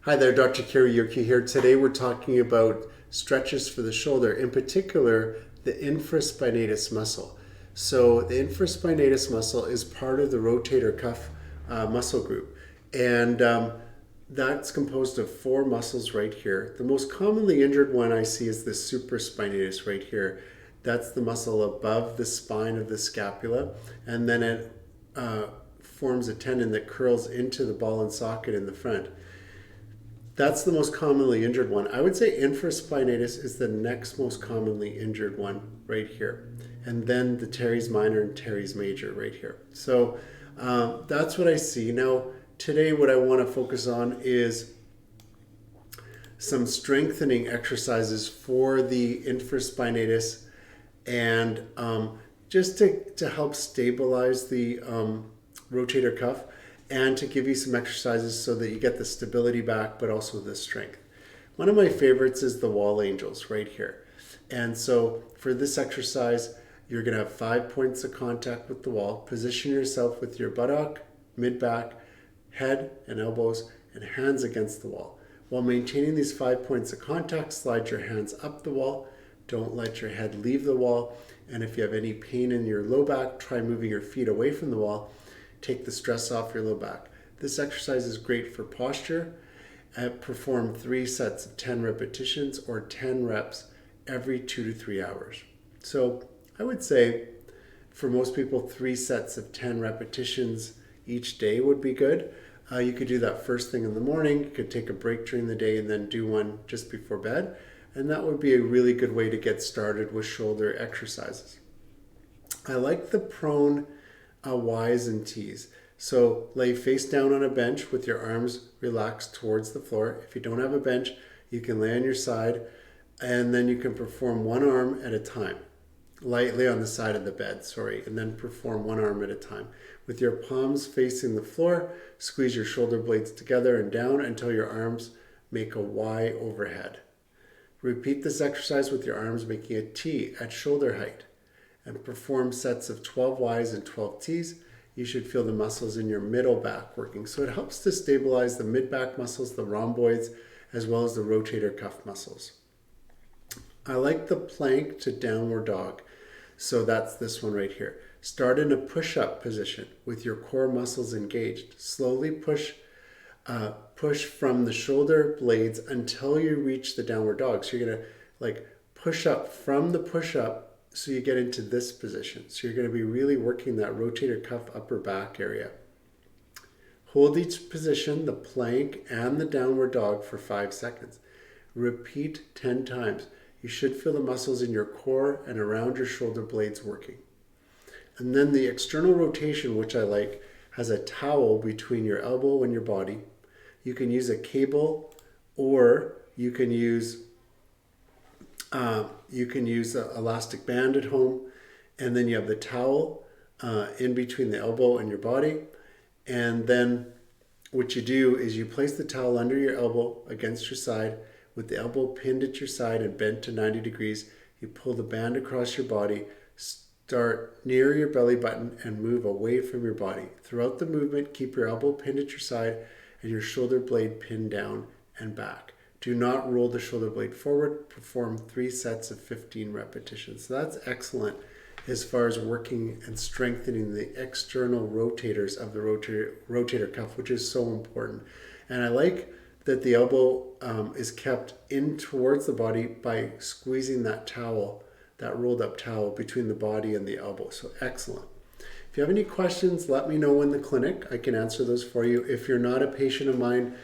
Hi there, Dr. Cary Yurkiw here. Today we're talking about stretches for the shoulder, in particular the infraspinatus muscle. So the infraspinatus muscle is part of the rotator cuff muscle group, and that's composed of four muscles right here. The most commonly injured one I see is the supraspinatus right here. That's the muscle above the spine of the scapula, and then it forms a tendon that curls into the ball and socket in the front. That's the most commonly injured one. I would say infraspinatus is the next most commonly injured one right here. And then the teres minor and teres major right here. So that's what I see. Now, today what I want to focus on is some strengthening exercises for the infraspinatus and just to help stabilize the rotator cuff, and to give you some exercises so that you get the stability back, but also the strength. One of my favorites is the wall angels right here. And so for this exercise, you're going to have 5 points of contact with the wall. Position yourself with your buttock, mid-back, head and elbows, and hands against the wall. While maintaining these 5 points of contact, slide your hands up the wall. Don't let your head leave the wall. And if you have any pain in your low back, try moving your feet away from the wall. Take the stress off your low back. This exercise is great for posture. Perform 3 sets of 10 repetitions or 10 reps every 2 to 3 hours. So I would say for most people, 3 sets of 10 repetitions each day would be good. You could do that first thing in the morning. You could take a break during the day and then do one just before bed. And that would be a really good way to get started with shoulder exercises. I like the prone Y's and T's. So lay face down on a bench with your arms relaxed towards the floor. If you don't have a bench, you can lay on your side, and then you can perform one arm at a time. Lay on the side of the bed, and then perform one arm at a time. With your palms facing the floor, squeeze your shoulder blades together and down until your arms make a Y overhead. Repeat this exercise with your arms making a T at shoulder height, and perform sets of 12 Ys and 12 Ts. You should feel the muscles in your middle back working. So it helps to stabilize the mid-back muscles, the rhomboids, as well as the rotator cuff muscles. I like the plank to downward dog. So that's this one right here. Start in a push-up position with your core muscles engaged. Slowly push from the shoulder blades until you reach the downward dog. So you're gonna push up from the push-up so you get into this position. So you're going to be really working that rotator cuff upper back area. Hold each position, the plank and the downward dog, for 5 seconds. Repeat 10 times. You should feel the muscles in your core and around your shoulder blades working. And then the external rotation, which I like, has a towel between your elbow and your body. You can use a cable, or you can use an elastic band at home, and then you have the towel in between the elbow and your body. And then what you do is you place the towel under your elbow against your side with the elbow pinned at your side and bent to 90 degrees. You pull the band across your body, start near your belly button and move away from your body. Throughout the movement, keep your elbow pinned at your side and your shoulder blade pinned down and back. Do not roll the shoulder blade forward. Perform 3 sets of 15 repetitions. So that's excellent as far as working and strengthening the external rotators of the rotator cuff, which is so important. And I like that the elbow is kept in towards the body by squeezing that towel, that rolled up towel between the body and the elbow. So excellent. If you have any questions, let me know in the clinic. I can answer those for you. If you're not a patient of mine,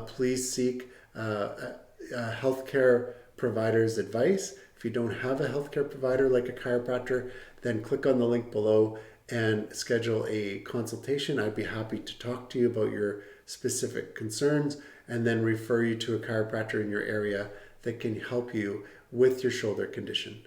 please seek a healthcare provider's advice. If you don't have a healthcare provider like a chiropractor, then click on the link below and schedule a consultation. I'd be happy to talk to you about your specific concerns and then refer you to a chiropractor in your area that can help you with your shoulder condition.